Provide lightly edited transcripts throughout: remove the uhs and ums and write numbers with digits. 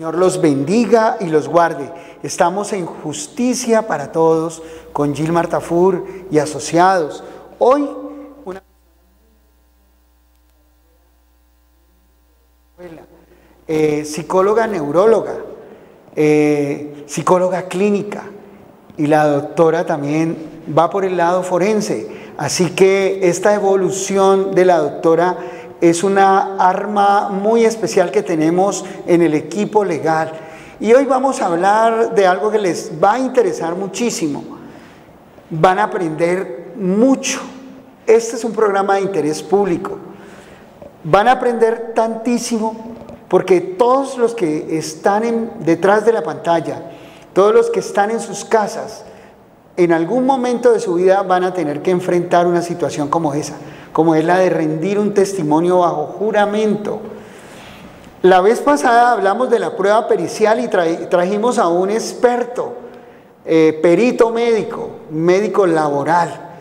Señor los bendiga y los guarde. Estamos en Justicia para Todos con Gilmar Tafur y asociados. Hoy, una psicóloga neuróloga, psicóloga clínica, y la doctora también va por el lado forense. Así que esta evolución de la doctora es una arma muy especial que tenemos en el equipo legal. Y hoy vamos a hablar de algo que les va a interesar muchísimo. Van a aprender mucho. Este es un programa de interés público. Van a aprender tantísimo porque todos los que están detrás de la pantalla, todos los que están en sus casas, en algún momento de su vida van a tener que enfrentar una situación como esa, como es la de rendir un testimonio bajo juramento. La vez pasada hablamos de la prueba pericial y trajimos a un experto, perito médico, médico laboral,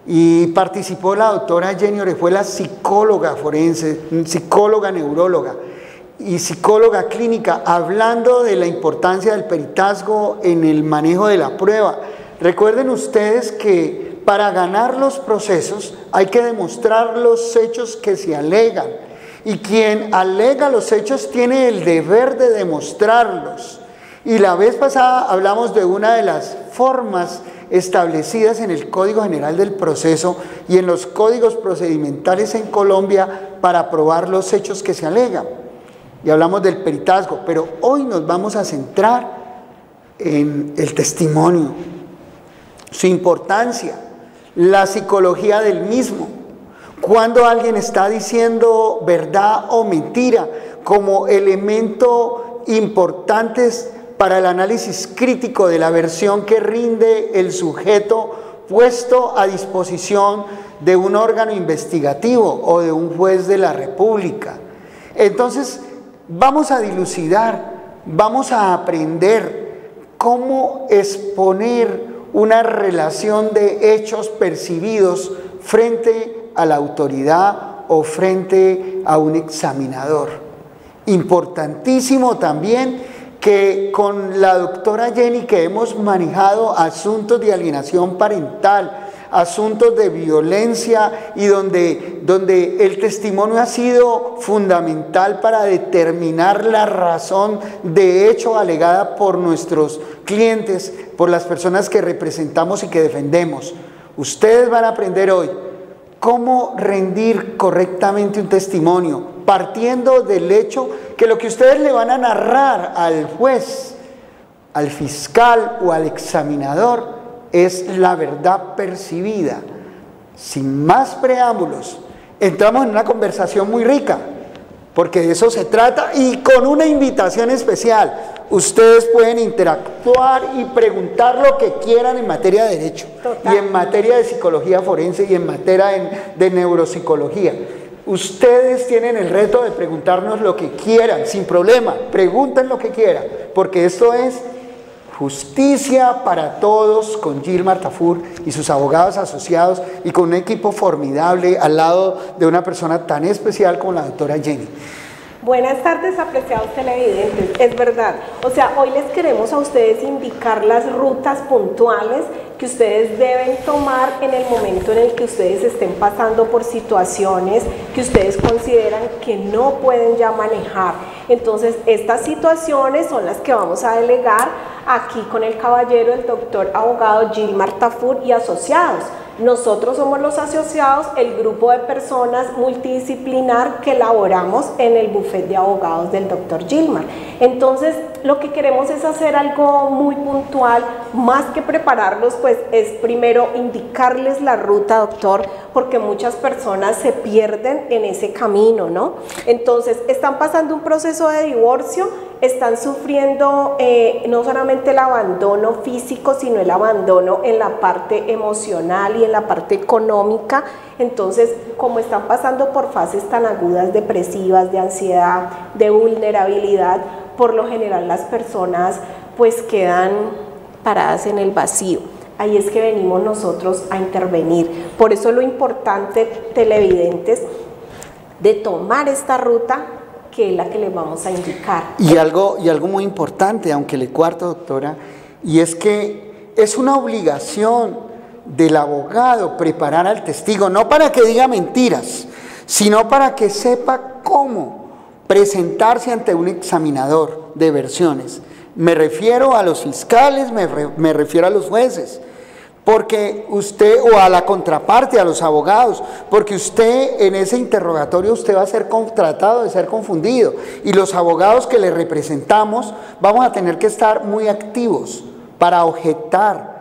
y participó la doctora Jenny Orejuela, psicóloga forense, psicóloga neuróloga y psicóloga clínica, hablando de la importancia del peritazgo en el manejo de la prueba. Recuerden ustedes que para ganar los procesos hay que demostrar los hechos que se alegan, y quien alega los hechos tiene el deber de demostrarlos. Y la vez pasada hablamos de una de las formas establecidas en el Código General del Proceso y en los códigos procedimentales en Colombia para probar los hechos que se alegan. Y hablamos del peritazgo, pero hoy nos vamos a centrar en el testimonio, su importancia, la psicología del mismo, cuando alguien está diciendo verdad o mentira como elemento importante para el análisis crítico de la versión que rinde el sujeto puesto a disposición de un órgano investigativo o de un juez de la República. Entonces, vamos a dilucidar, vamos a aprender cómo exponer una relación de hechos percibidos frente a la autoridad o frente a un examinador. Importantísimo también que con la doctora Jenny, que hemos manejado asuntos de alienación parental, asuntos de violencia, y donde el testimonio ha sido fundamental para determinar la razón de hecho alegada por nuestros clientes, por las personas que representamos y que defendemos. Ustedes van a aprender hoy cómo rendir correctamente un testimonio, partiendo del hecho que lo que ustedes le van a narrar al juez, al fiscal o al examinador es la verdad percibida. Sin más preámbulos, entramos en una conversación muy rica, porque de eso se trata, y con una invitación especial. Ustedes pueden interactuar y preguntar lo que quieran en materia de derecho. Total. Y en materia de psicología forense y en materia de neuropsicología. Ustedes tienen el reto de preguntarnos lo que quieran, sin problema. Pregunten lo que quieran, porque esto es Justicia para Todos con Gilmar Tafur y sus abogados asociados, y con un equipo formidable al lado de una persona tan especial como la doctora Jenny. Buenas tardes, apreciados televidentes. Es verdad, o sea, hoy les queremos a ustedes indicar las rutas puntuales que ustedes deben tomar en el momento en el que ustedes estén pasando por situaciones que ustedes consideran que no pueden ya manejar. Entonces, estas situaciones son las que vamos a delegar aquí con el caballero, el doctor abogado Gilmar Tafur y asociados. Nosotros somos los asociados, el grupo de personas multidisciplinar que elaboramos en el bufete de abogados del doctor Gilmar. Entonces, lo que queremos es hacer algo muy puntual, más que prepararlos, pues es primero indicarles la ruta, doctor, porque muchas personas se pierden en ese camino, ¿no? Entonces, están pasando un proceso de divorcio, están sufriendo no solamente el abandono físico, sino el abandono en la parte emocional y en la parte económica. Entonces, como están pasando por fases tan agudas, depresivas, de ansiedad, de vulnerabilidad, por lo general las personas pues quedan paradas en el vacío. Ahí es que venimos nosotros a intervenir. Por eso lo importante, televidentes, de tomar esta ruta que es la que les vamos a indicar. Y algo muy importante, aunque le cuarto, doctora, y es que es una obligación del abogado preparar al testigo, no para que diga mentiras, sino para que sepa cómo presentarse ante un examinador de versiones. Me refiero a los fiscales, me refiero a los jueces, porque usted, o a la contraparte, a los abogados, porque usted en ese interrogatorio usted va a ser tratado de ser confundido, y los abogados que le representamos vamos a tener que estar muy activos para objetar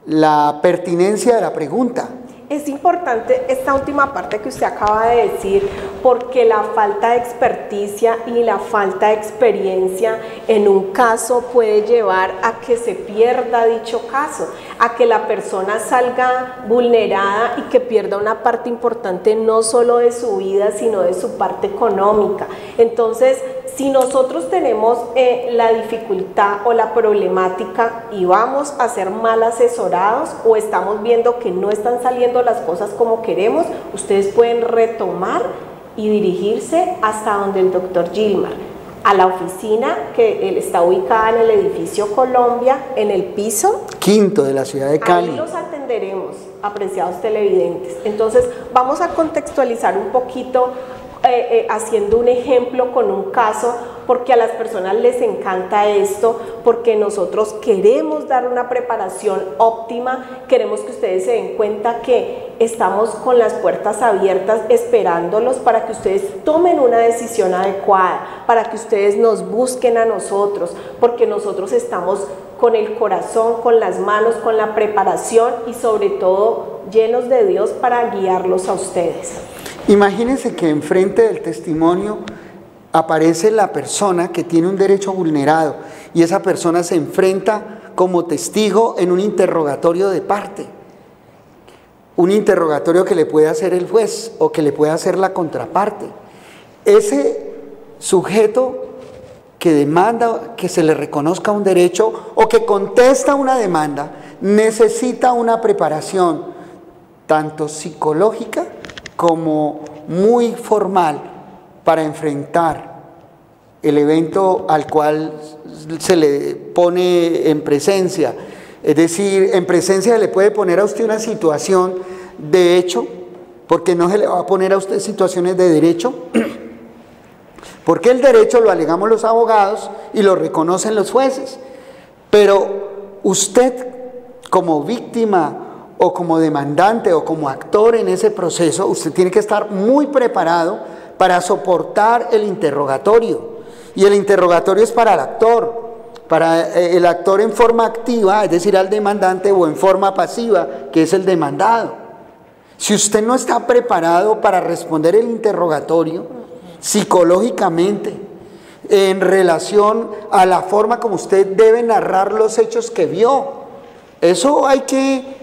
la pertinencia de la pregunta. Es importante esta última parte que usted acaba de decir, porque la falta de experticia y la falta de experiencia en un caso puede llevar a que se pierda dicho caso, a que la persona salga vulnerada y que pierda una parte importante no solo de su vida, sino de su parte económica. Entonces, si nosotros tenemos la dificultad o la problemática y vamos a ser mal asesorados o estamos viendo que no están saliendo las cosas como queremos, ustedes pueden retomar y dirigirse hasta donde el doctor Gilmar, a la oficina que está ubicada en el edificio Colombia, en el piso 5 de la ciudad de Cali. Ahí los atenderemos, apreciados televidentes. Entonces, vamos a contextualizar un poquito haciendo un ejemplo con un caso, porque a las personas les encanta esto, porque nosotros queremos dar una preparación óptima, queremos que ustedes se den cuenta que estamos con las puertas abiertas esperándolos para que ustedes tomen una decisión adecuada, para que ustedes nos busquen a nosotros, porque nosotros estamos con el corazón, con las manos, con la preparación y sobre todo llenos de Dios para guiarlos a ustedes. Imagínense que enfrente del testimonio aparece la persona que tiene un derecho vulnerado y esa persona se enfrenta como testigo en un interrogatorio de parte, un interrogatorio que le puede hacer el juez o que le puede hacer la contraparte. Ese sujeto que demanda que se le reconozca un derecho o que contesta una demanda necesita una preparación tanto psicológica como muy formal para enfrentar el evento al cual se le pone en presencia. Es decir, en presencia le puede poner a usted una situación de hecho, porque no se le va a poner a usted situaciones de derecho, porque el derecho lo alegamos los abogados y lo reconocen los jueces, pero usted como víctima o como demandante o como actor en ese proceso, usted tiene que estar muy preparado para soportar el interrogatorio. Y el interrogatorio es para el actor en forma activa, es decir, al demandante, o en forma pasiva, que es el demandado. Si usted no está preparado para responder el interrogatorio psicológicamente, en relación a la forma como usted debe narrar los hechos que vio, eso hay que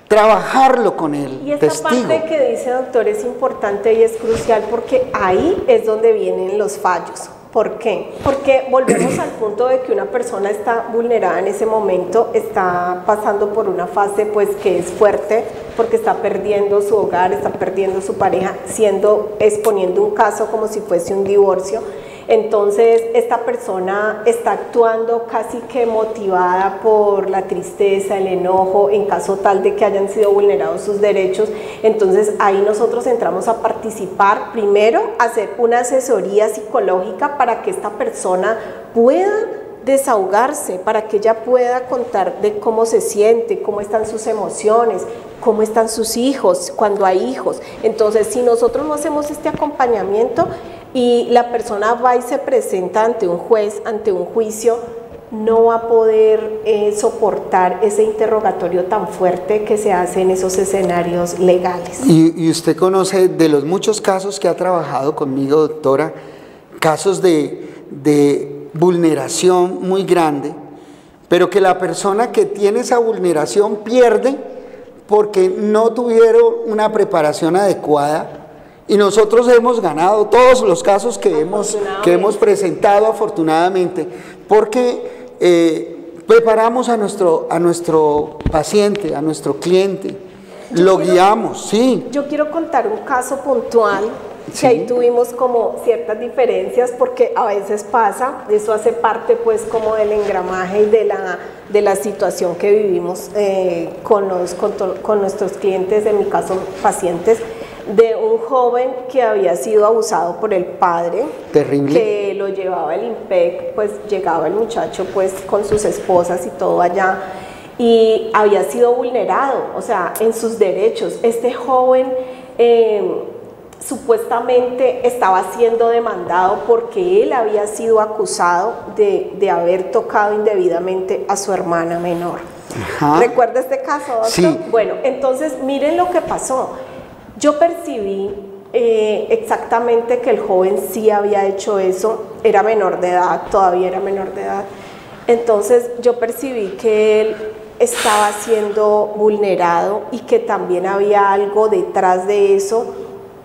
trabajarlo con el testigo. Y esta parte que dice, doctor, es importante y es crucial, porque ahí es donde vienen los fallos. ¿Por qué? Porque volvemos al punto de que una persona está vulnerada en ese momento, está pasando por una fase pues que es fuerte, porque está perdiendo su hogar, está perdiendo su pareja, exponiendo un caso como si fuese un divorcio. Entonces esta persona está actuando casi que motivada por la tristeza, el enojo, en caso tal de que hayan sido vulnerados sus derechos. Entonces ahí nosotros entramos a participar, primero a hacer una asesoría psicológica para que esta persona pueda desahogarse, para que ella pueda contar de cómo se siente, cómo están sus emociones, cómo están sus hijos, cuando hay hijos. Entonces si nosotros no hacemos este acompañamiento y la persona va y se presenta ante un juez, ante un juicio, no va a poder soportar ese interrogatorio tan fuerte que se hace en esos escenarios legales. Y usted conoce de los muchos casos que ha trabajado conmigo, doctora, casos de vulneración muy grande, pero que la persona que tiene esa vulneración pierde porque no tuvieron una preparación adecuada. Y nosotros hemos ganado todos los casos que hemos presentado, afortunadamente, porque preparamos a nuestro paciente, a nuestro cliente, lo guiamos, sí. Yo quiero contar un caso puntual que ahí tuvimos como ciertas diferencias, porque a veces pasa, eso hace parte pues como del engramaje y de la situación que vivimos con nuestros clientes, en mi caso pacientes, de un joven que había sido abusado por el padre. Terrible. Que lo llevaba el IMPEC, pues llegaba el muchacho pues con sus esposas y todo allá, y había sido vulnerado, o sea, en sus derechos. Este joven supuestamente estaba siendo demandado porque él había sido acusado de haber tocado indebidamente a su hermana menor. Ajá. ¿Recuerda este caso, doctor? Sí. Bueno, entonces miren lo que pasó. Yo percibí exactamente que el joven sí había hecho eso, era menor de edad, todavía era menor de edad. Entonces yo percibí que él estaba siendo vulnerado y que también había algo detrás de eso,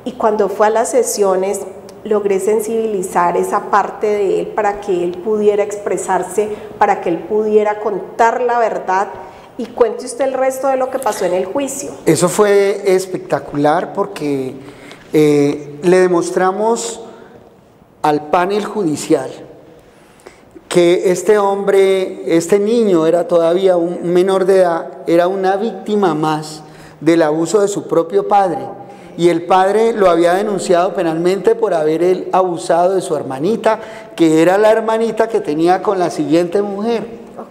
y cuando fue a las sesiones logré sensibilizar esa parte de él para que él pudiera expresarse, para que él pudiera contar la verdad. Y cuente usted el resto de lo que pasó en el juicio. Eso fue espectacular porque le demostramos al panel judicial que este hombre, este niño era todavía un menor de edad, era una víctima más del abuso de su propio padre, y el padre lo había denunciado penalmente por haber él abusado de su hermanita, que era la hermanita que tenía con la siguiente mujer.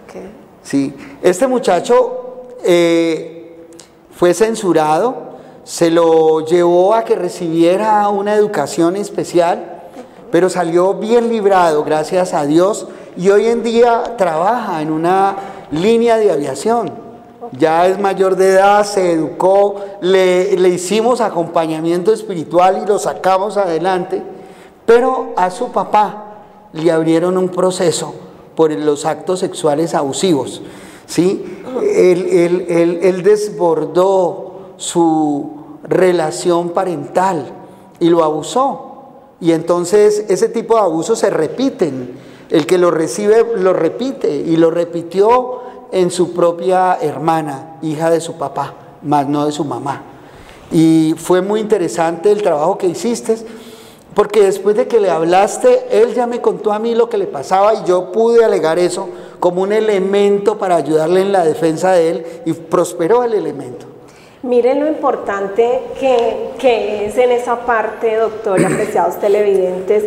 Okay. Sí. Este muchacho fue censurado, se lo llevó a que recibiera una educación especial, pero salió bien librado, gracias a Dios, y hoy en día trabaja en una línea de aviación. Ya es mayor de edad, se educó, le hicimos acompañamiento espiritual y lo sacamos adelante, pero a su papá le abrieron un proceso por los actos sexuales abusivos, ¿sí? Él desbordó su relación parental y lo abusó, y entonces ese tipo de abusos se repiten. El que lo recibe lo repite, y lo repitió en su propia hermana, hija de su papá, más no de su mamá. Y fue muy interesante el trabajo que hiciste, porque después de que le hablaste, él ya me contó a mí lo que le pasaba, y yo pude alegar eso como un elemento para ayudarle en la defensa de él, y prosperó el elemento. Miren lo importante que es en esa parte, doctor, apreciados televidentes,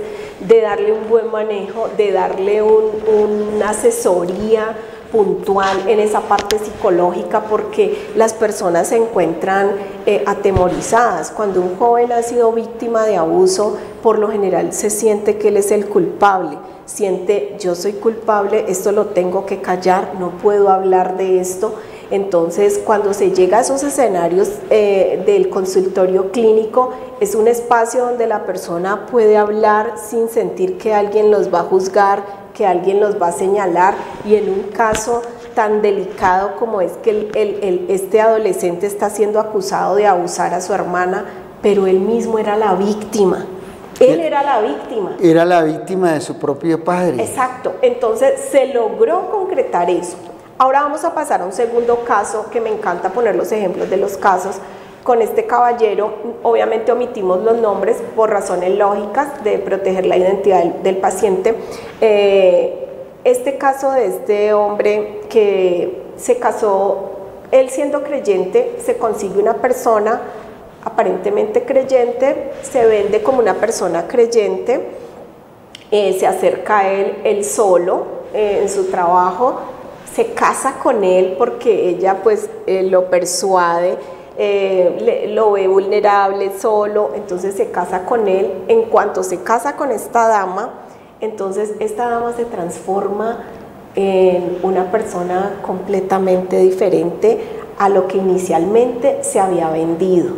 de darle un buen manejo, de darle una asesoría puntual en esa parte psicológica, porque las personas se encuentran atemorizadas. Cuando un joven ha sido víctima de abuso, por lo general se siente que él es el culpable, siente yo soy culpable, esto lo tengo que callar, no puedo hablar de esto. Entonces, cuando se llega a esos escenarios del consultorio clínico, es un espacio donde la persona puede hablar sin sentir que alguien los va a juzgar, que alguien los va a señalar, y en un caso tan delicado como es que este adolescente está siendo acusado de abusar a su hermana, pero él mismo era la víctima. Él era la víctima. Era la víctima de su propio padre. Exacto. Entonces, se logró concretar eso. Ahora vamos a pasar a un segundo caso, que me encanta poner los ejemplos de los casos. Con este caballero, obviamente omitimos los nombres por razones lógicas de proteger la identidad del paciente. Este caso de este hombre que se casó, él siendo creyente, se consigue una persona aparentemente creyente, se vende como una persona creyente, se acerca a él solo en su trabajo, se casa con él porque ella pues lo persuade, lo ve vulnerable, solo, entonces se casa con él. En cuanto se casa con esta dama, entonces esta dama se transforma en una persona completamente diferente a lo que inicialmente se había vendido.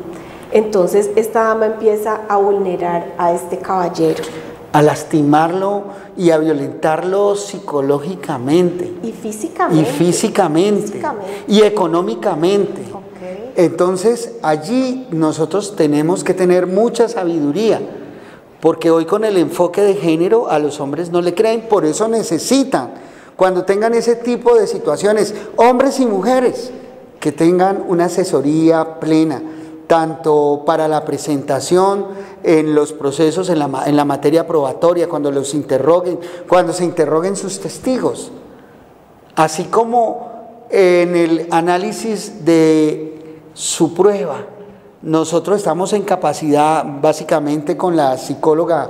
Entonces esta dama empieza a vulnerar a este caballero, a lastimarlo y a violentarlo psicológicamente. Y físicamente. Y físicamente. Y económicamente. Okay. Entonces, allí nosotros tenemos que tener mucha sabiduría, porque hoy con el enfoque de género a los hombres no le creen, por eso necesitan, cuando tengan ese tipo de situaciones, hombres y mujeres, que tengan una asesoría plena, tanto para la presentación en los procesos, en la materia probatoria, cuando se interroguen sus testigos, así como en el análisis de su prueba. Nosotros estamos en capacidad, básicamente con la psicóloga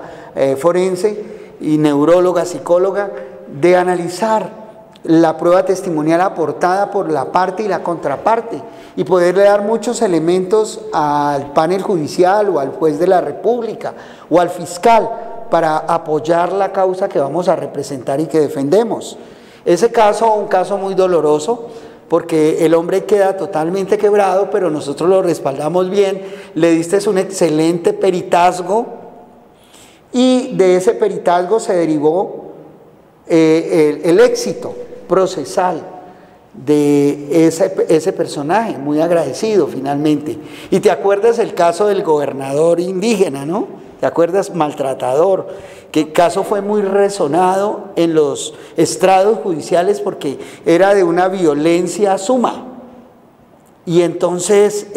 forense y neuróloga psicóloga, de analizar la prueba testimonial aportada por la parte y la contraparte y poderle dar muchos elementos al panel judicial o al juez de la República o al fiscal para apoyar la causa que vamos a representar y que defendemos. Ese caso, un caso muy doloroso, porque el hombre queda totalmente quebrado, pero nosotros lo respaldamos bien, le diste un excelente peritazgo y de ese peritazgo se derivó el éxito procesal de ese personaje, muy agradecido finalmente. Y te acuerdas el caso del gobernador indígena, ¿no? ¿Te acuerdas? Maltratador, que el caso fue muy resonado en los estrados judiciales porque era de una violencia suma. Y entonces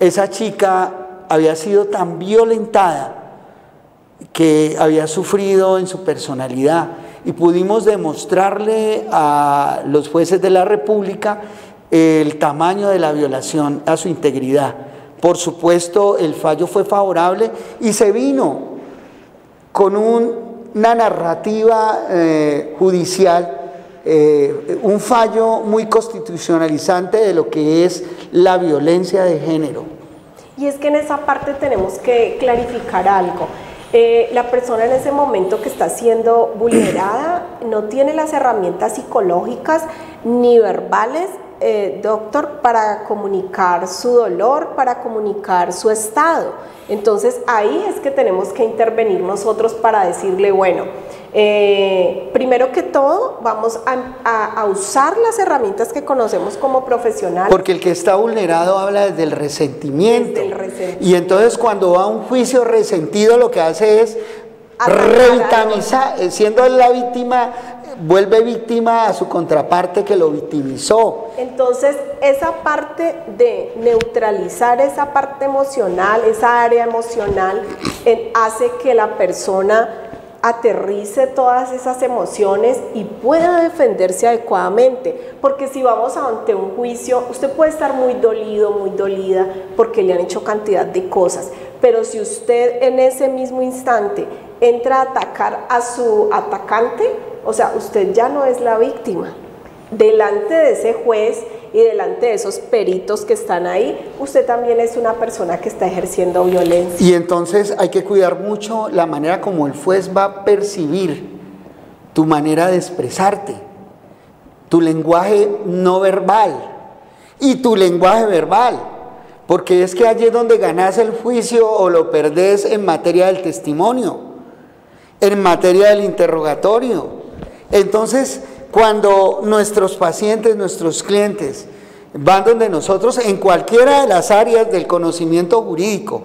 esa chica había sido tan violentada que había sufrido en su personalidad y pudimos demostrarle a los jueces de la República el tamaño de la violación a su integridad. Por supuesto, el fallo fue favorable y se vino con una narrativa judicial, un fallo muy constitucionalizante de lo que es la violencia de género. Y es que en esa parte tenemos que clarificar algo. La persona en ese momento que está siendo vulnerada no tiene las herramientas psicológicas ni verbales, doctor, para comunicar su dolor, para comunicar su estado. Entonces ahí es que tenemos que intervenir nosotros para decirle, bueno, primero que todo vamos a usar las herramientas que conocemos como profesionales. Porque el que está vulnerado habla desde el resentimiento. Y entonces cuando va a un juicio resentido lo que hace es revictimizar, siendo la víctima, vuelve víctima a su contraparte que lo victimizó. Entonces esa parte de neutralizar esa parte emocional, esa área emocional, hace que la persona aterrice todas esas emociones y pueda defenderse adecuadamente, porque si vamos ante un juicio, usted puede estar muy dolido, muy dolida, porque le han hecho cantidad de cosas, pero si usted en ese mismo instante entra a atacar a su atacante, o sea, usted ya no es la víctima. Delante de ese juez y delante de esos peritos que están ahí, usted también es una persona que está ejerciendo violencia. Y entonces hay que cuidar mucho la manera como el juez va a percibir tu manera de expresarte, tu lenguaje no verbal y tu lenguaje verbal, porque es que allí es donde ganás el juicio o lo perdés en materia del testimonio, en materia del interrogatorio. Entonces, cuando nuestros pacientes, nuestros clientes van donde nosotros en cualquiera de las áreas del conocimiento jurídico,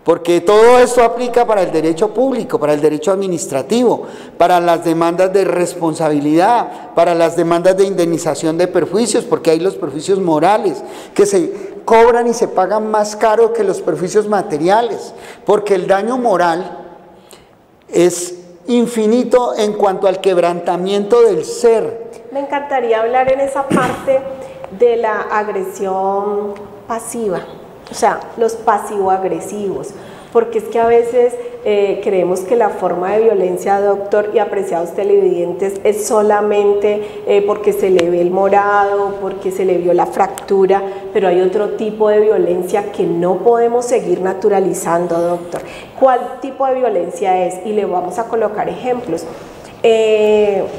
porque todo esto aplica para el derecho público, para el derecho administrativo, para las demandas de responsabilidad, para las demandas de indemnización de perjuicios, porque hay los perjuicios morales que se cobran y se pagan más caro que los perjuicios materiales, porque el daño moral es infinito en cuanto al quebrantamiento del ser. Me encantaría hablar en esa parte de la agresión pasiva, o sea, los pasivo-agresivos, porque es que a veces creemos que la forma de violencia, doctor y apreciados televidentes, es solamente porque se le ve el morado, porque se le vio la fractura, pero hay otro tipo de violencia que no podemos seguir naturalizando, doctor. ¿Cuál tipo de violencia es? Y le vamos a colocar ejemplos.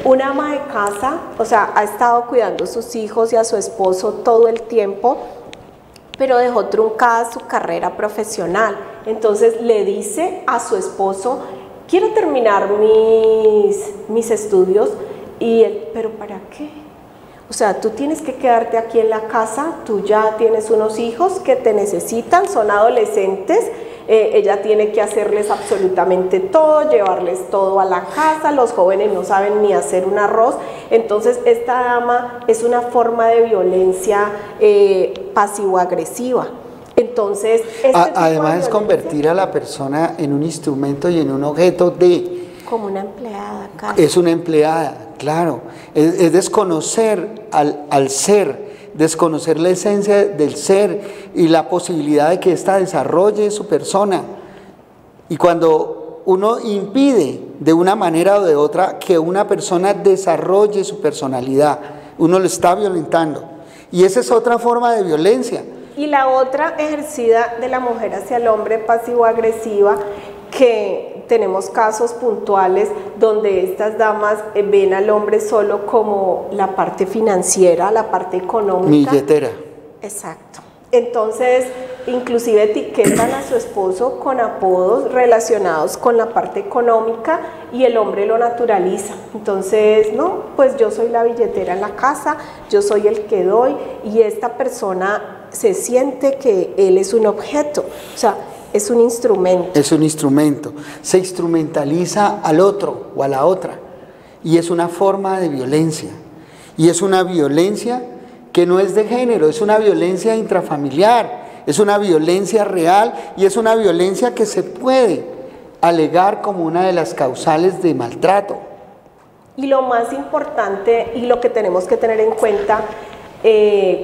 Una ama de casa, o sea, ha estado cuidando a sus hijos y a su esposo todo el tiempo, pero dejó truncada su carrera profesional. Entonces le dice a su esposo, quiero terminar mis estudios, y él, ¿pero para qué? O sea, tú tienes que quedarte aquí en la casa, tú ya tienes unos hijos que te necesitan, son adolescentes, ella tiene que hacerles absolutamente todo, llevarles todo a la casa, los jóvenes no saben ni hacer un arroz. Entonces esta dama es una forma de violencia pasivo-agresiva. Entonces, este tipo de además es violencia, convertir a la persona en un instrumento y en un objeto de... como una empleada casi. Es una empleada, claro. Es desconocer al ser, desconocer la esencia del ser y la posibilidad de que ésta desarrolle su persona. Y cuando uno impide de una manera o de otra que una persona desarrolle su personalidad, uno lo está violentando. Y esa es otra forma de violencia. Y la otra ejercida de la mujer hacia el hombre, pasivo-agresiva, que tenemos casos puntuales donde estas damas ven al hombre solo como la parte financiera, la parte económica. Billetera. Exacto. Entonces, inclusive etiquetan a su esposo con apodos relacionados con la parte económica y el hombre lo naturaliza. Entonces, no, pues yo soy la billetera en la casa, yo soy el que doy, y esta persona se siente que él es un objeto, o sea, es un instrumento. Es un instrumento. Se instrumentaliza al otro o a la otra. Y es una forma de violencia. Y es una violencia que no es de género, es una violencia intrafamiliar, es una violencia real y es una violencia que se puede alegar como una de las causales de maltrato. Y lo más importante y lo que tenemos que tener en cuenta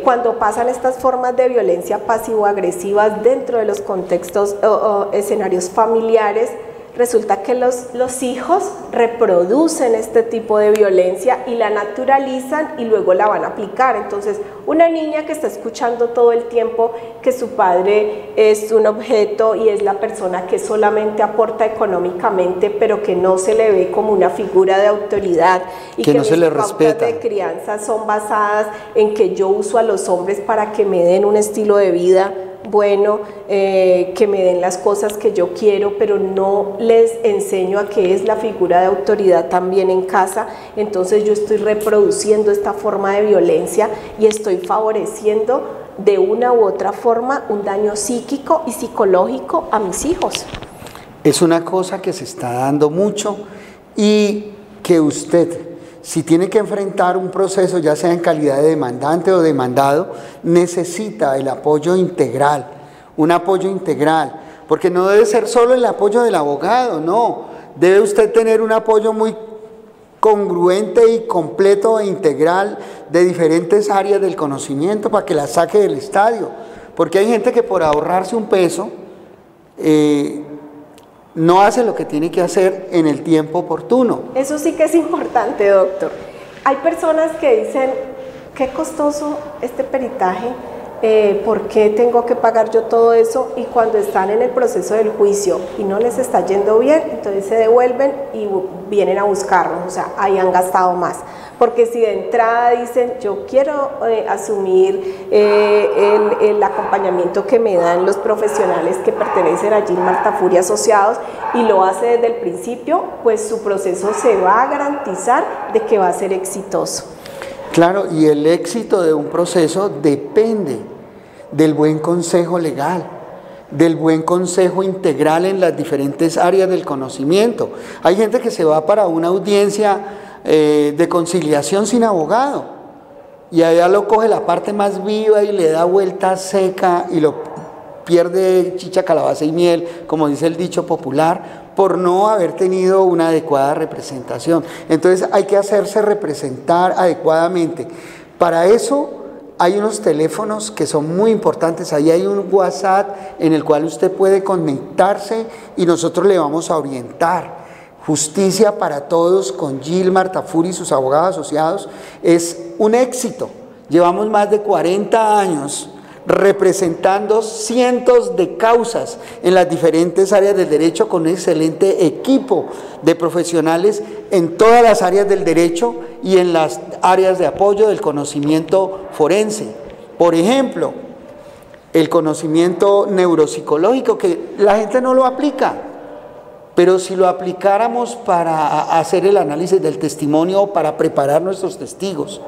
cuando pasan estas formas de violencia pasivo-agresivas dentro de los contextos o escenarios familiares, resulta que los hijos reproducen este tipo de violencia y la naturalizan y luego la van a aplicar. Entonces, una niña que está escuchando todo el tiempo que su padre es un objeto y es la persona que solamente aporta económicamente, pero que no se le ve como una figura de autoridad y que no se le mis pautas respeta de crianza son basadas en que yo uso a los hombres para que me den un estilo de vida bueno, que me den las cosas que yo quiero, pero no les enseño a qué es la figura de autoridad también en casa. Entonces yo estoy reproduciendo esta forma de violencia y estoy favoreciendo de una u otra forma un daño psíquico y psicológico a mis hijos. Es una cosa que se está dando mucho y que usted, si tiene que enfrentar un proceso, ya sea en calidad de demandante o demandado, necesita el apoyo integral, un apoyo integral, porque no debe ser solo el apoyo del abogado, no, debe usted tener un apoyo muy congruente y completo e integral de diferentes áreas del conocimiento para que la saque del estadio, porque hay gente que por ahorrarse un peso, no hace lo que tiene que hacer en el tiempo oportuno. Eso sí que es importante, doctor. Hay personas que dicen, qué costoso este peritaje, ¿por qué tengo que pagar yo todo eso? Y cuando están en el proceso del juicio y no les está yendo bien, entonces se devuelven y vienen a buscarnos, o sea, ahí han gastado más. Porque si de entrada dicen, yo quiero asumir el acompañamiento que me dan los profesionales que pertenecen a Gil Martafuri Asociados y lo hace desde el principio, pues su proceso se va a garantizar de que va a ser exitoso. Claro, y el éxito de un proceso depende del buen consejo legal, del buen consejo integral en las diferentes áreas del conocimiento. Hay gente que se va para una audiencia de conciliación sin abogado y allá lo coge la parte más viva y le da vuelta seca y lo pierde chicha, calabaza y miel, como dice el dicho popular, por no haber tenido una adecuada representación. Entonces hay que hacerse representar adecuadamente. Para eso hay unos teléfonos que son muy importantes, ahí hay un WhatsApp en el cual usted puede conectarse y nosotros le vamos a orientar. Justicia para Todos con Gil Martafuri y sus abogados asociados es un éxito. Llevamos más de 40 años representando cientos de causas en las diferentes áreas del derecho con un excelente equipo de profesionales en todas las áreas del derecho y en las áreas de apoyo del conocimiento forense. Por ejemplo, el conocimiento neuropsicológico, que la gente no lo aplica. Pero si lo aplicáramos para hacer el análisis del testimonio o para preparar nuestros testigos.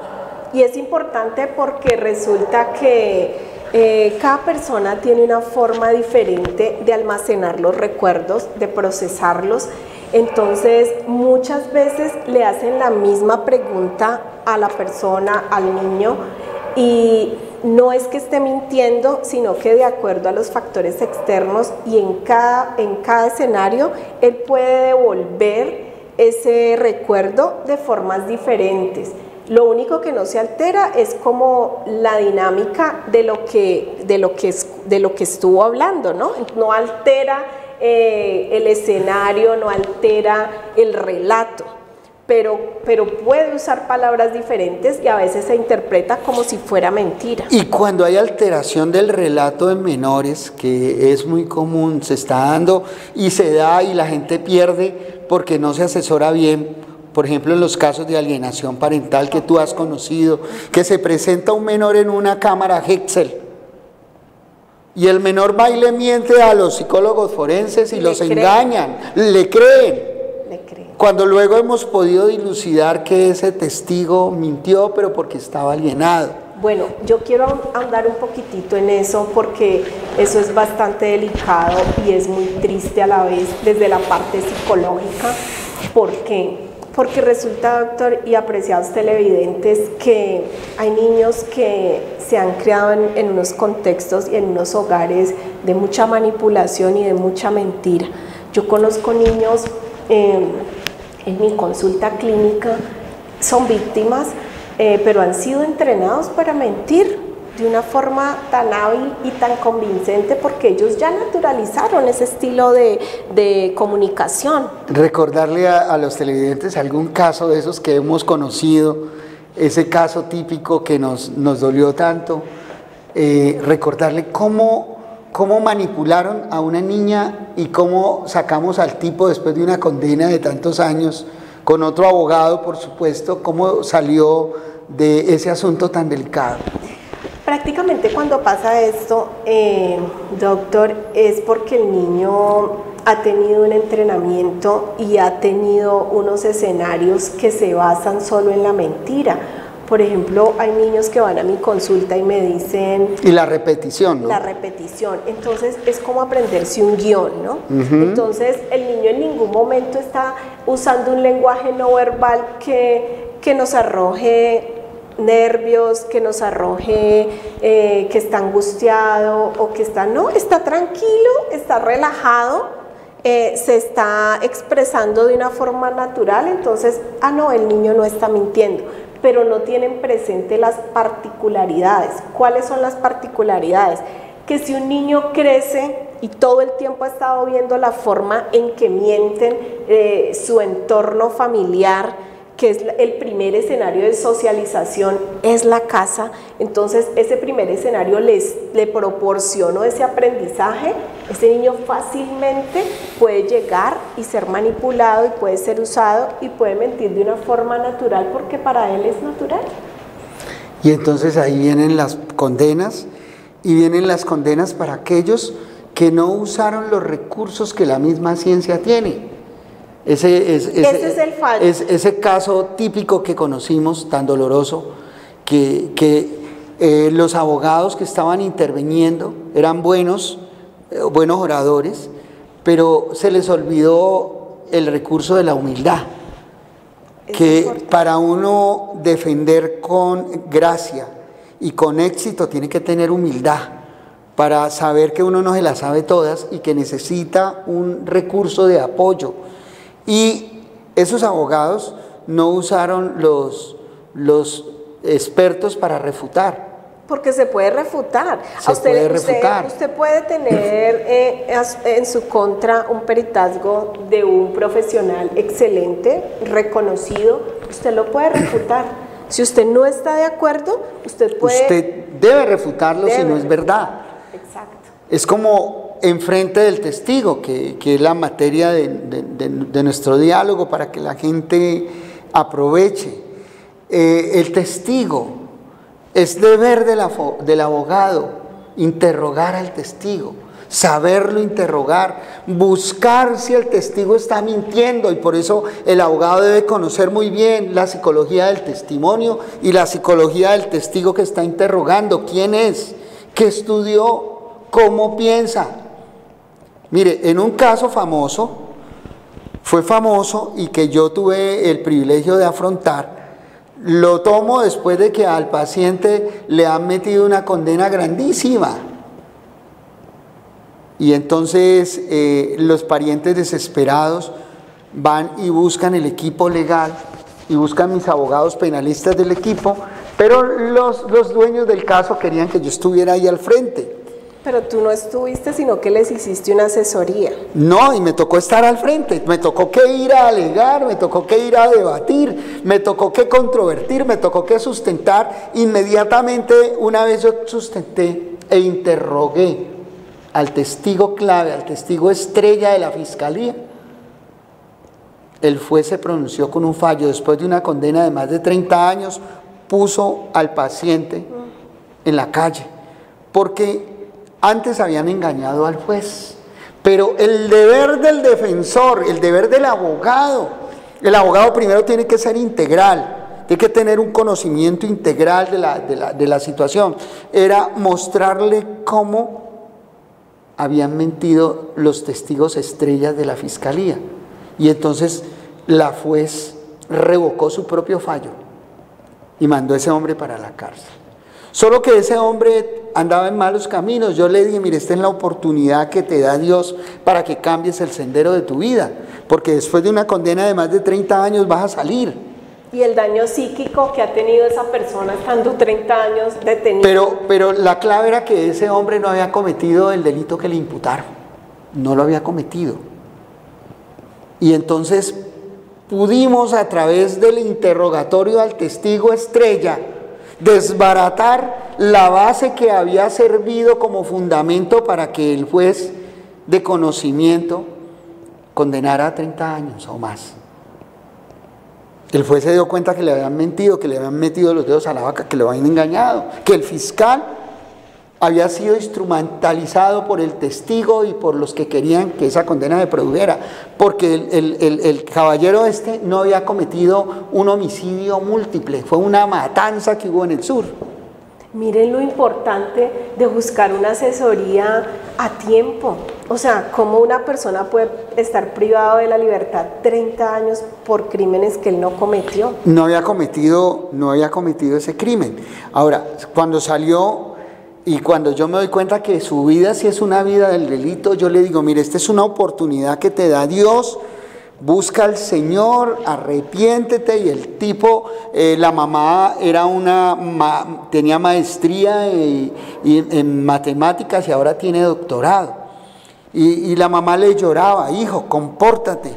Y es importante porque resulta que cada persona tiene una forma diferente de almacenar los recuerdos, de procesarlos. Entonces, muchas veces le hacen la misma pregunta a la persona, al niño, y no es que esté mintiendo, sino que de acuerdo a los factores externos y en cada escenario, él puede devolver ese recuerdo de formas diferentes. Lo único que no se altera es como la dinámica de lo que estuvo hablando, ¿no? No altera el escenario, no altera el relato, pero puede usar palabras diferentes y a veces se interpreta como si fuera mentira. Y cuando hay alteración del relato en menores, que es muy común, se está dando y se da y la gente pierde porque no se asesora bien. Por ejemplo, en los casos de alienación parental que tú has conocido, que se presenta un menor en una cámara Hexel y el menor va y le miente a los psicólogos forenses y los engañan, le creen. Cuando luego hemos podido dilucidar que ese testigo mintió, pero porque estaba alienado. Bueno, yo quiero ahondar un poquitito en eso porque eso es bastante delicado y es muy triste a la vez desde la parte psicológica. ¿Por qué? Porque resulta, doctor y apreciados televidentes, que hay niños que se han criado en unos contextos y en unos hogares de mucha manipulación y de mucha mentira. Yo conozco niños en mi consulta clínica, son víctimas, pero han sido entrenados para mentir de una forma tan hábil y tan convincente porque ellos ya naturalizaron ese estilo de comunicación. Recordarle a los televidentes algún caso de esos que hemos conocido, ese caso típico que nos dolió tanto, recordarle cómo manipularon a una niña y cómo sacamos al tipo después de una condena de tantos años, con otro abogado por supuesto, cómo salió de ese asunto tan delicado. Prácticamente cuando pasa esto, doctor, es porque el niño ha tenido un entrenamiento y ha tenido unos escenarios que se basan solo en la mentira. Por ejemplo, hay niños que van a mi consulta y me dicen... Y la repetición, ¿no? La repetición. Entonces, es como aprenderse un guión, ¿no? Entonces, el niño en ningún momento está usando un lenguaje no verbal que nos arroje nervios, que nos arroje que está angustiado o que está tranquilo, está relajado, se está expresando de una forma natural. Entonces, no, el niño no está mintiendo, pero no tienen presente las particularidades. ¿Cuáles son las particularidades? Que si un niño crece y todo el tiempo ha estado viendo la forma en que mienten, su entorno familiar, que es el primer escenario de socialización, es la casa, entonces ese primer escenario le proporcionó ese aprendizaje, ese niño fácilmente puede llegar y ser manipulado y puede ser usado y puede mentir de una forma natural porque para él es natural. Y entonces ahí vienen las condenas, y vienen las condenas para aquellos que no usaron los recursos que la misma ciencia tiene. Ese es el fallo. Ese caso típico que conocimos, tan doloroso, que los abogados que estaban interviniendo eran buenos oradores, pero se les olvidó el recurso de la humildad, que para uno defender con gracia y con éxito tiene que tener humildad, para saber que uno no se las sabe todas y que necesita un recurso de apoyo. Y esos abogados no usaron los expertos para refutar. Porque se puede refutar. Usted puede tener en su contra un peritazgo de un profesional excelente, reconocido, usted lo puede refutar. Si usted no está de acuerdo, usted debe refutarlo si no es verdad. Exacto. Es como enfrente del testigo, que es la materia de nuestro diálogo para que la gente aproveche. El testigo, es deber del abogado interrogar al testigo, saberlo interrogar, buscar si el testigo está mintiendo, y por eso el abogado debe conocer muy bien la psicología del testimonio y la psicología del testigo que está interrogando, quién es, qué estudió, cómo piensa. Mire, en un caso fue famoso y que yo tuve el privilegio de afrontar, Lo tomo después de que al paciente le han metido una condena grandísima. Y entonces los parientes desesperados van y buscan el equipo legal y buscan mis abogados penalistas del equipo, pero los dueños del caso querían que yo estuviera ahí al frente. Pero tú no estuviste, sino que les hiciste una asesoría. No, y me tocó estar al frente, me tocó que ir a alegar, me tocó que ir a debatir, me tocó que controvertir, me tocó que sustentar. Inmediatamente, una vez yo sustenté e interrogué al testigo clave, al testigo estrella de la fiscalía, el juez se pronunció con un fallo. Después de una condena de más de 30 años, puso al paciente en la calle, porque antes habían engañado al juez. Pero el deber del defensor, el deber del abogado, el abogado primero tiene que ser integral, tiene que tener un conocimiento integral de la situación. Era mostrarle cómo habían mentido los testigos estrellas de la fiscalía. Y entonces la juez revocó su propio fallo y mandó a ese hombre para la cárcel. Solo que ese hombre andaba en malos caminos. Yo le dije, mire, esta es la oportunidad que te da Dios para que cambies el sendero de tu vida, porque después de una condena de más de 30 años vas a salir. Y el daño psíquico que ha tenido esa persona estando 30 años detenido. Pero la clave era que ese hombre no había cometido el delito que le imputaron, no lo había cometido. Y entonces pudimos, a través del interrogatorio al testigo estrella, desbaratar la base que había servido como fundamento para que el juez de conocimiento condenara a 30 años o más. El juez se dio cuenta que le habían mentido, que le habían metido los dedos a la vaca, que lo habían engañado, que el fiscal había sido instrumentalizado por el testigo y por los que querían que esa condena se produjera, porque el caballero este no había cometido un homicidio múltiple, fue una matanza que hubo en el sur. Miren lo importante de buscar una asesoría a tiempo. O sea, cómo una persona puede estar privado de la libertad 30 años por crímenes que él no cometió. No había cometido ese crimen. Ahora, cuando salió y cuando yo me doy cuenta que su vida sí es una vida del delito, yo le digo, mire, esta es una oportunidad que te da Dios. Busca al Señor, arrepiéntete. Y el tipo, la mamá tenía maestría en matemáticas y ahora tiene doctorado. Y la mamá le lloraba, hijo, compórtate.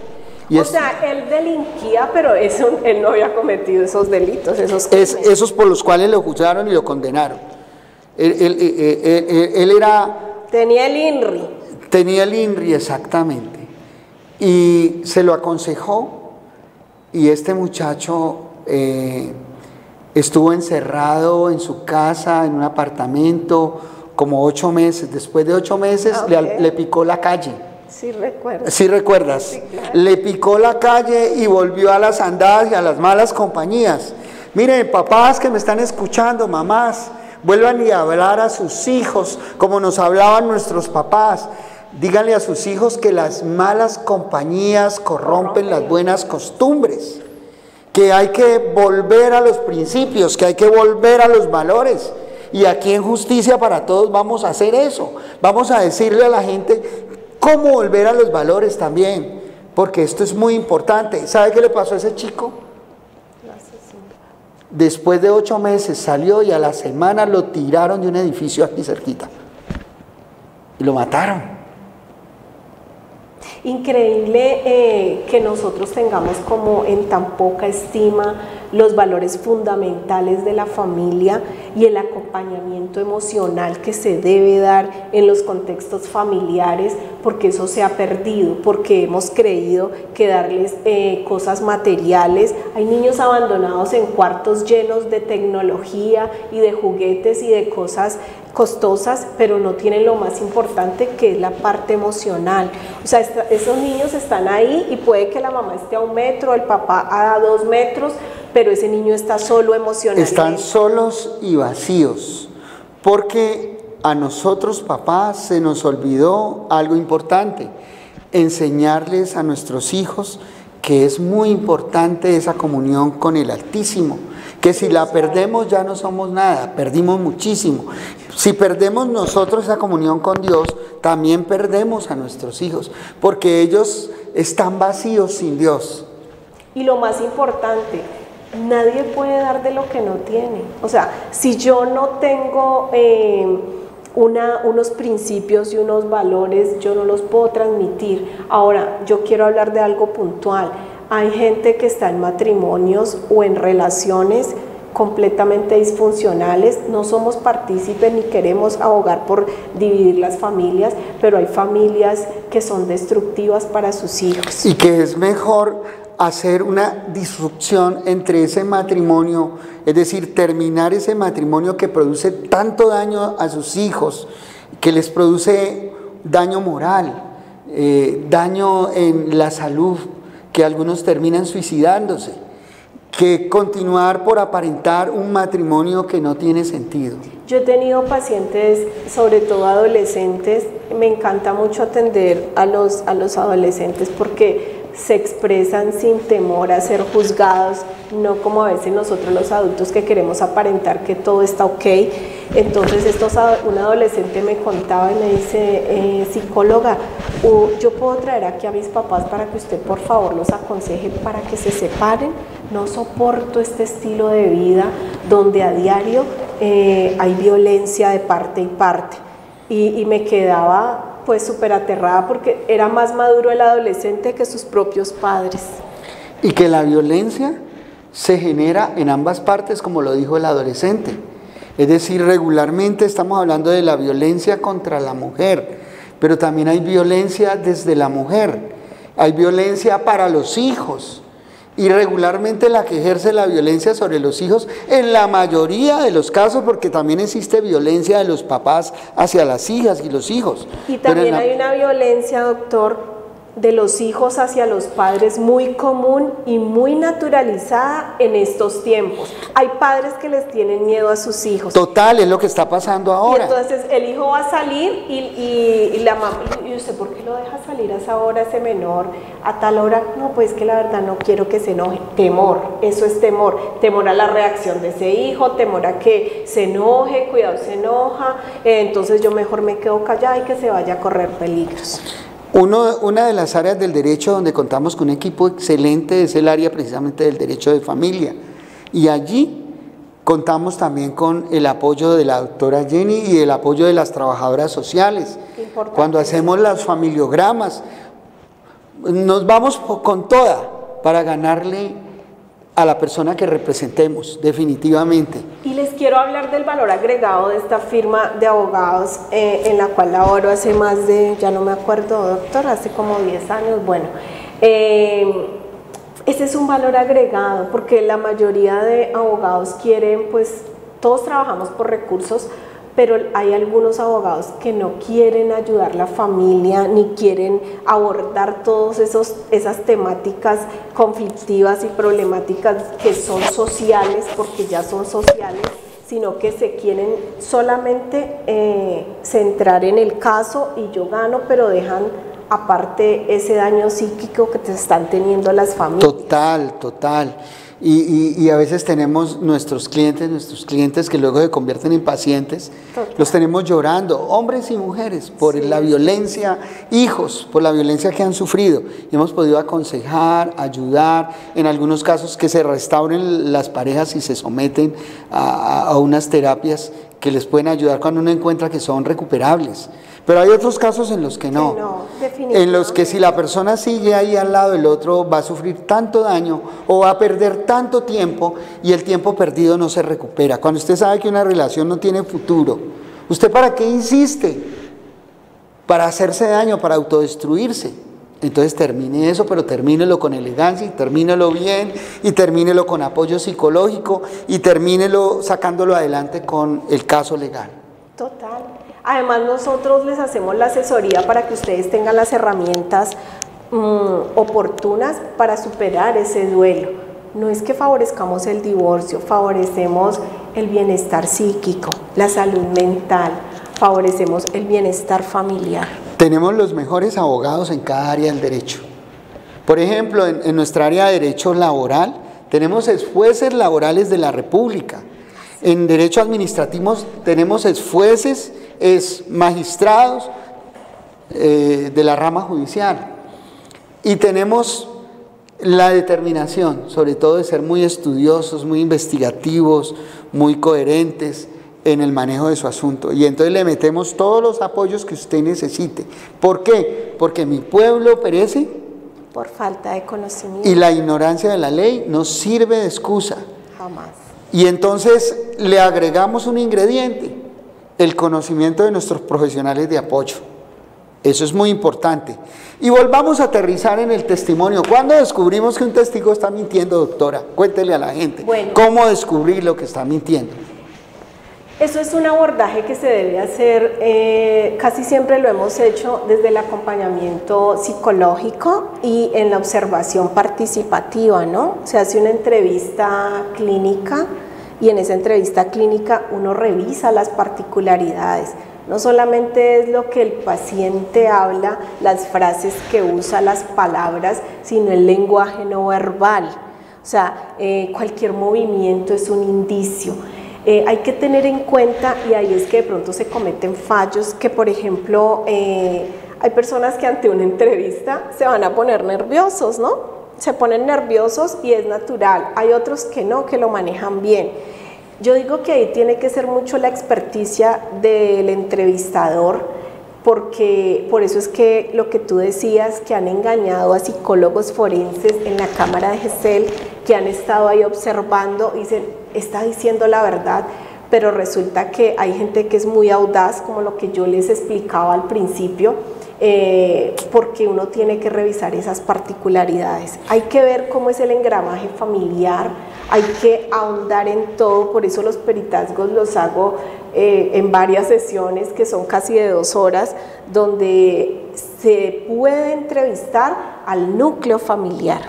O sea, él delinquía, pero él no había cometido esos delitos, esos por los cuales lo juzgaron y lo condenaron. Él era... Tenía el INRI. Tenía el INRI, exactamente. Y se lo aconsejó, y este muchacho estuvo encerrado en su casa, en un apartamento, como 8 meses. Después de 8 meses le picó la calle. Sí, recuerdo. ¿Sí recuerdas? Sí, claro. Le picó la calle y volvió a las andadas y a las malas compañías. Miren, papás que me están escuchando, mamás, vuelvan y hablar a sus hijos como nos hablaban nuestros papás. Díganle a sus hijos que las malas compañías corrompen las buenas costumbres, que hay que volver a los principios, que hay que volver a los valores. Y aquí en Justicia para Todos vamos a hacer eso. Vamos a decirle a la gente cómo volver a los valores también, porque esto es muy importante. ¿Sabe qué le pasó a ese chico? Después de 8 meses salió y a la semana lo tiraron de un edificio aquí cerquita y lo mataron. Increíble que nosotros tengamos como en tan poca estima los valores fundamentales de la familia y el acompañamiento emocional que se debe dar en los contextos familiares, porque eso se ha perdido, porque hemos creído que darles cosas materiales. Hay niños abandonados en cuartos llenos de tecnología y de juguetes y de cosas costosas, pero no tienen lo más importante, que es la parte emocional. O sea, esos niños están ahí y puede que la mamá esté a 1 metro, el papá a 2 metros, pero ese niño está solo emocionalmente. Están solos y vacíos, porque a nosotros papás se nos olvidó algo importante: enseñarles a nuestros hijos que es muy importante esa comunión con el Altísimo, que si la perdemos ya no somos nada, perdimos muchísimo. Si perdemos nosotros esa comunión con Dios, también perdemos a nuestros hijos, porque ellos están vacíos sin Dios. Y lo más importante, nadie puede dar de lo que no tiene. O sea, si yo no tengo unos principios y unos valores, yo no los puedo transmitir. Ahora, yo quiero hablar de algo puntual. Hay gente que está en matrimonios o en relaciones completamente disfuncionales, no somos partícipes ni queremos abogar por dividir las familias, pero hay familias que son destructivas para sus hijos. Y que es mejor hacer una disrupción entre ese matrimonio, es decir, terminar ese matrimonio que produce tanto daño a sus hijos, que les produce daño moral, daño en la salud, que algunos terminan suicidándose, que continuar por aparentar un matrimonio que no tiene sentido. Yo he tenido pacientes, sobre todo adolescentes, me encanta mucho atender a los adolescentes porque se expresan sin temor a ser juzgados, no como a veces nosotros los adultos que queremos aparentar que todo está ok. Entonces un adolescente me contaba y me dice, psicóloga, yo puedo traer aquí a mis papás para que usted por favor los aconseje para que se separen. No soporto este estilo de vida donde a diario hay violencia de parte y parte. Y me quedaba pues súper aterrada porque era más maduro el adolescente que sus propios padres. Y que la violencia se genera en ambas partes, como lo dijo el adolescente. Es decir, regularmente estamos hablando de la violencia contra la mujer, pero también hay violencia desde la mujer. Hay violencia para los hijos. Y regularmente la que ejerce la violencia sobre los hijos, en la mayoría de los casos, porque también existe violencia de los papás hacia las hijas y los hijos. Y también hay una violencia, doctor, de los hijos hacia los padres muy común y muy naturalizada en estos tiempos. Hay padres que les tienen miedo a sus hijos. Total, es lo que está pasando ahora. Y entonces el hijo va a salir y la mamá, ¿y usted por qué lo deja salir a esa hora, ese menor, a tal hora? No, pues que la verdad no quiero que se enoje. Temor, eso es temor. Temor a la reacción de ese hijo, temor a que se enoje, cuidado, se enoja. Entonces yo mejor me quedo callada y que se vaya a correr peligros. Una de las áreas del derecho donde contamos con un equipo excelente es el área precisamente del derecho de familia. Y allí contamos también con el apoyo de la doctora Jenny y el apoyo de las trabajadoras sociales. Cuando hacemos los familiogramas, nos vamos con toda para ganarle a la persona que representemos, definitivamente. Y les quiero hablar del valor agregado de esta firma de abogados en la cual laboro hace más de, ya no me acuerdo, doctor, hace como 10 años, bueno. Ese es un valor agregado porque la mayoría de abogados quieren, pues, todos trabajamos por recursos, pero hay algunos abogados que no quieren ayudar a la familia ni quieren abordar todas esas temáticas conflictivas y problemáticas que son sociales, porque ya son sociales, sino que se quieren solamente centrar en el caso y yo gano, pero dejan aparte ese daño psíquico que te están teniendo las familias. Total. Y a veces tenemos nuestros clientes que luego se convierten en pacientes, los tenemos llorando, hombres y mujeres, por la violencia, hijos, por la violencia que han sufrido. Y hemos podido aconsejar, ayudar, en algunos casos que se restauren las parejas y se someten a unas terapias que les pueden ayudar cuando uno encuentra que son recuperables. Pero hay otros casos en los que no, en los que si la persona sigue ahí al lado del otro va a sufrir tanto daño o va a perder tanto tiempo y el tiempo perdido no se recupera. Cuando usted sabe que una relación no tiene futuro, ¿usted para qué insiste? Para hacerse daño, para autodestruirse. Entonces termine eso, pero termínelo con elegancia y termínelo bien y termínelo con apoyo psicológico y termínelo sacándolo adelante con el caso legal. Total. Además nosotros les hacemos la asesoría para que ustedes tengan las herramientas oportunas para superar ese duelo. No es que favorezcamos el divorcio, favorecemos el bienestar psíquico, la salud mental, favorecemos el bienestar familiar. Tenemos los mejores abogados en cada área del derecho. Por ejemplo, en nuestra área de derecho laboral tenemos jueces laborales de la República. En derecho administrativo tenemos jueces, magistrados de la rama judicial. Y tenemos la determinación, sobre todo de ser muy estudiosos, muy investigativos, muy coherentes en el manejo de su asunto. Y entonces le metemos todos los apoyos que usted necesite. ¿Por qué? Porque mi pueblo perece por falta de conocimiento. Y la ignorancia de la ley no sirve de excusa. Jamás. Y entonces le agregamos un ingrediente, el conocimiento de nuestros profesionales de apoyo. Eso es muy importante. Y volvamos a aterrizar en el testimonio. ¿Cuándo descubrimos que un testigo está mintiendo, doctora? Cuéntele a la gente. Bueno, ¿cómo descubrir lo que está mintiendo? Eso es un abordaje que se debe hacer, casi siempre lo hemos hecho desde el acompañamiento psicológico y en la observación participativa, ¿no? Se hace una entrevista clínica y en esa entrevista clínica uno revisa las particularidades. No solamente es lo que el paciente habla, las frases que usa, las palabras, sino el lenguaje no verbal. O sea, cualquier movimiento es un indicio. Hay que tener en cuenta, y ahí es que de pronto se cometen fallos, que por ejemplo, hay personas que ante una entrevista se van a poner nerviosos, ¿no? Se ponen nerviosos y es natural. Hay otros que no, que lo manejan bien. Yo digo que ahí tiene que ser mucho la experticia del entrevistador, porque por eso es que lo que tú decías, que han engañado a psicólogos forenses en la Cámara de GESEL, que han estado ahí observando y dicen, está diciendo la verdad, pero resulta que hay gente que es muy audaz, como lo que yo les explicaba al principio, porque uno tiene que revisar esas particularidades. Hay que ver cómo es el engramaje familiar, hay que ahondar en todo, por eso los peritazgos los hago en varias sesiones que son casi de 2 horas, donde se puede entrevistar al núcleo familiar,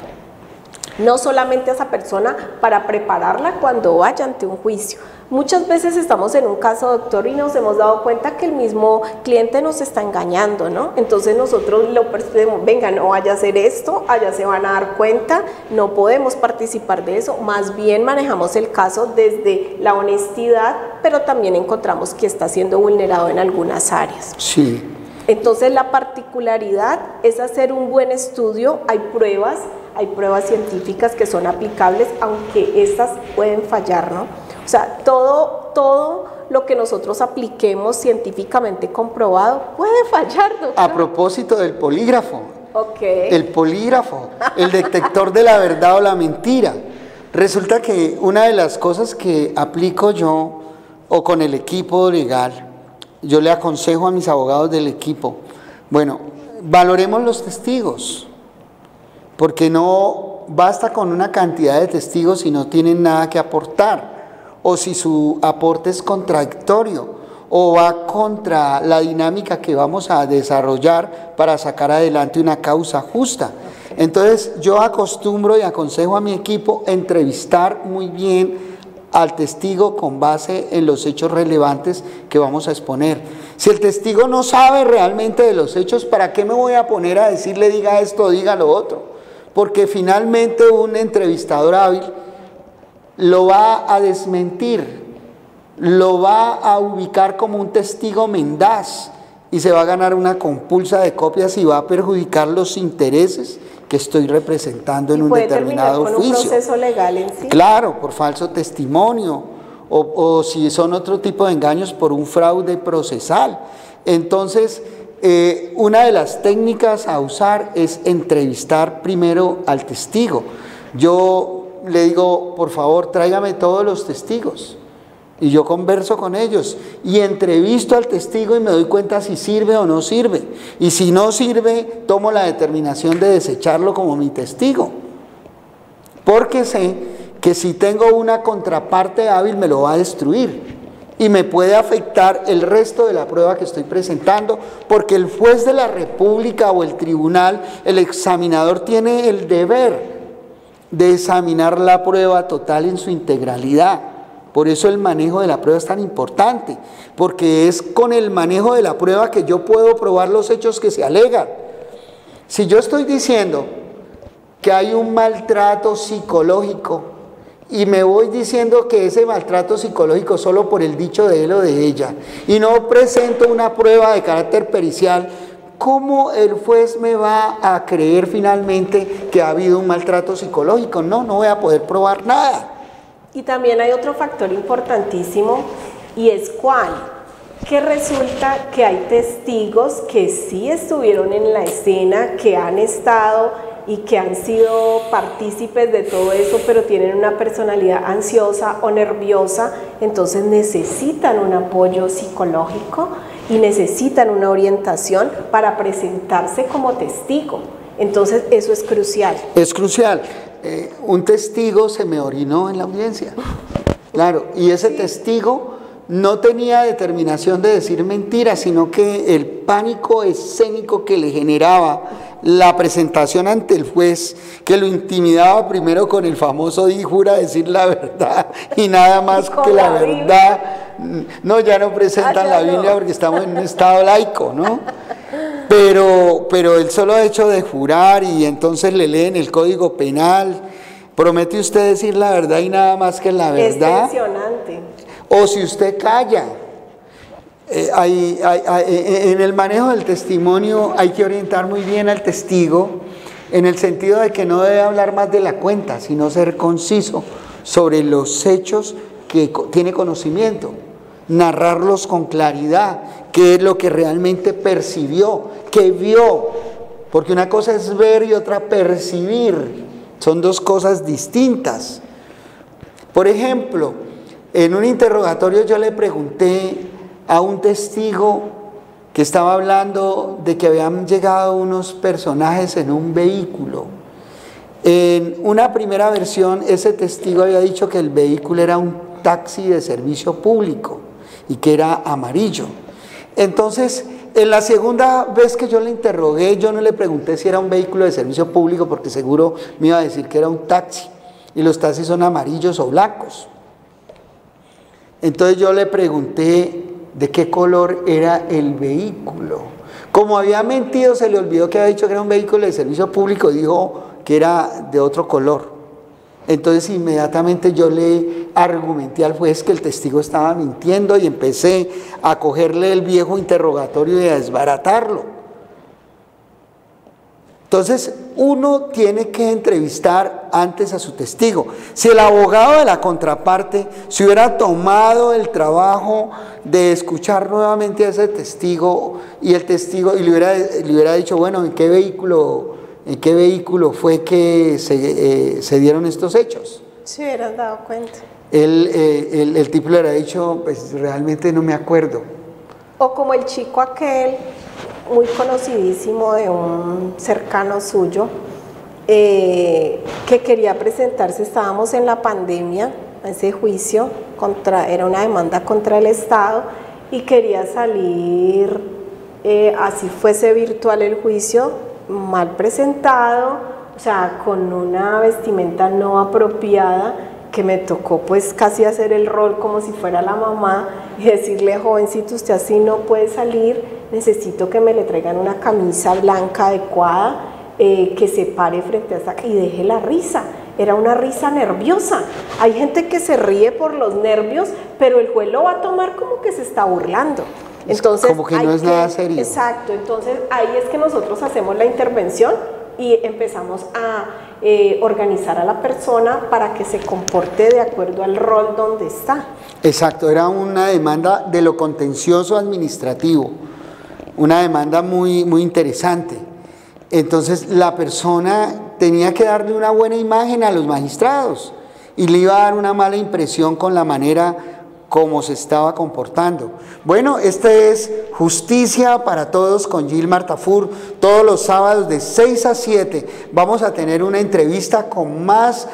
no solamente a esa persona para prepararla cuando vaya ante un juicio. Muchas veces estamos en un caso, doctor, y nos hemos dado cuenta que el mismo cliente nos está engañando, ¿no? Entonces nosotros lo percibimos, venga, no vaya a hacer esto, allá se van a dar cuenta, no podemos participar de eso, más bien manejamos el caso desde la honestidad, pero también encontramos que está siendo vulnerado en algunas áreas. Sí. Entonces la particularidad es hacer un buen estudio, hay pruebas científicas que son aplicables, aunque estas pueden fallar, ¿no? O sea, todo lo que nosotros apliquemos científicamente comprobado puede fallar, doctor. A propósito del polígrafo. Okay. El polígrafo, el detector de la verdad o la mentira. Resulta que una de las cosas que aplico yo, o con el equipo legal, yo le aconsejo a mis abogados del equipo, bueno, valoremos los testigos, porque no basta con una cantidad de testigos si no tienen nada que aportar, o si su aporte es contradictorio, o va contra la dinámica que vamos a desarrollar para sacar adelante una causa justa. Entonces yo acostumbro y aconsejo a mi equipo entrevistar muy bien al testigo con base en los hechos relevantes que vamos a exponer. Si el testigo no sabe realmente de los hechos, ¿para qué me voy a poner a decirle diga esto o diga lo otro? Porque finalmente un entrevistador hábil lo va a desmentir, lo va a ubicar como un testigo mendaz y se va a ganar una compulsa de copias y va a perjudicar los intereses que estoy representando en un determinado juicio. ¿Puede terminar con un proceso legal en sí? Claro, por falso testimonio o si son otro tipo de engaños por un fraude procesal. Entonces, una de las técnicas a usar es entrevistar primero al testigo. Yo le digo, por favor, tráigame todos los testigos. Y yo converso con ellos y entrevisto al testigo y me doy cuenta si sirve o no sirve. Y si no sirve, tomo la determinación de desecharlo como mi testigo. Porque sé que si tengo una contraparte hábil me lo va a destruir y me puede afectar el resto de la prueba que estoy presentando, porque el juez de la República o el tribunal, el examinador, tiene el deber de examinar la prueba total en su integralidad. Por eso el manejo de la prueba es tan importante, porque es con el manejo de la prueba que yo puedo probar los hechos que se alegan. Si yo estoy diciendo que hay un maltrato psicológico y me voy diciendo que ese maltrato psicológico solo por el dicho de él o de ella y no presento una prueba de carácter pericial, ¿cómo el juez me va a creer finalmente que ha habido un maltrato psicológico? No voy a poder probar nada. Y también hay otro factor importantísimo, y es ¿cuál? Que resulta que hay testigos que sí estuvieron en la escena, que han estado y que han sido partícipes de todo eso, pero tienen una personalidad ansiosa o nerviosa, entonces necesitan un apoyo psicológico y necesitan una orientación para presentarse como testigo. Entonces eso es crucial. Es crucial. Un testigo se me orinó en la audiencia. Claro, y ese testigo no tenía determinación de decir mentiras, sino que el pánico escénico que le generaba la presentación ante el juez, que lo intimidaba primero con el famoso di jura decir la verdad y nada más que la verdad. No, ya no presentan la Biblia porque estamos en un estado laico, ¿no? Pero el solo hecho de jurar y entonces le leen el Código Penal, promete usted decir la verdad y nada más que la verdad. Es tensionante. O si usted calla. En el manejo del testimonio hay que orientar muy bien al testigo en el sentido de que no debe hablar más de la cuenta, sino ser conciso sobre los hechos que tiene conocimiento, narrarlos con claridad, qué es lo que realmente percibió, qué vio, porque una cosa es ver y otra percibir, son dos cosas distintas. Por ejemplo, en un interrogatorio yo le pregunté a un testigo que estaba hablando de que habían llegado unos personajes en un vehículo. En una primera versión, ese testigo había dicho que el vehículo era un taxi de servicio público y que era amarillo. Entonces, en la segunda vez que yo le interrogué, yo no le pregunté si era un vehículo de servicio público porque seguro me iba a decir que era un taxi y los taxis son amarillos o blancos. Entonces yo le pregunté de qué color era el vehículo. Como había mentido, se le olvidó que había dicho que era un vehículo de servicio público, dijo que era de otro color. Entonces inmediatamente yo le argumenté al juez que el testigo estaba mintiendo y empecé a cogerle el viejo interrogatorio y a desbaratarlo. Entonces uno tiene que entrevistar antes a su testigo. Si el abogado de la contraparte se hubiera tomado el trabajo de escuchar nuevamente a ese testigo y el testigo y le hubiera dicho, bueno, ¿en qué vehículo fue que se dieron estos hechos? Se hubieran dado cuenta. El tipo le hubiera dicho, pues realmente no me acuerdo. O como el chico aquel, muy conocidísimo de un cercano suyo, que quería presentarse, estábamos en la pandemia, ese juicio, era una demanda contra el Estado y quería salir, así fuese virtual el juicio, mal presentado, o sea, con una vestimenta no apropiada, que me tocó pues casi hacer el rol como si fuera la mamá y decirle, jovencito, usted así no puede salir, necesito que me le traigan una camisa blanca adecuada, que se pare frente a esta y deje la risa. Era una risa nerviosa. Hay gente que se ríe por los nervios, pero el juez lo va a tomar como que se está burlando. Entonces, como que no es nada serio. Exacto, entonces ahí es que nosotros hacemos la intervención y empezamos a organizar a la persona para que se comporte de acuerdo al rol donde está. Exacto, era una demanda de lo contencioso administrativo, una demanda muy interesante. Entonces la persona tenía que darle una buena imagen a los magistrados y le iba a dar una mala impresión con la manera como se estaba comportando. Bueno, este es Justicia para Todos con Gilmar Tafur. Todos los sábados de 6 a 7 vamos a tener una entrevista con más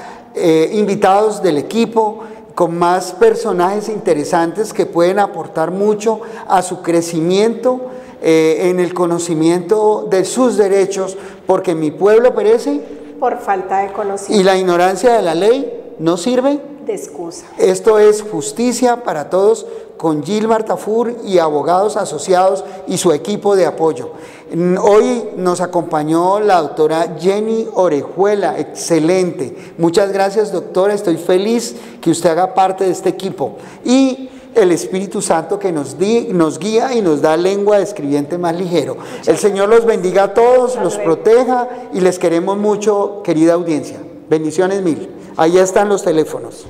invitados del equipo, con más personajes interesantes que pueden aportar mucho a su crecimiento en el conocimiento de sus derechos, porque mi pueblo perece por falta de conocimiento. Y la ignorancia de la ley no sirve de excusa. Esto es Justicia para Todos con Gilmar Tafur y abogados asociados y su equipo de apoyo. Hoy nos acompañó la doctora Jenny Orejuela, excelente. Muchas gracias, doctora, estoy feliz que usted haga parte de este equipo. Y el Espíritu Santo que nos guía y nos da lengua de escribiente más ligero. El Señor los bendiga a todos, los proteja y les queremos mucho, querida audiencia. Bendiciones mil. Ahí están los teléfonos.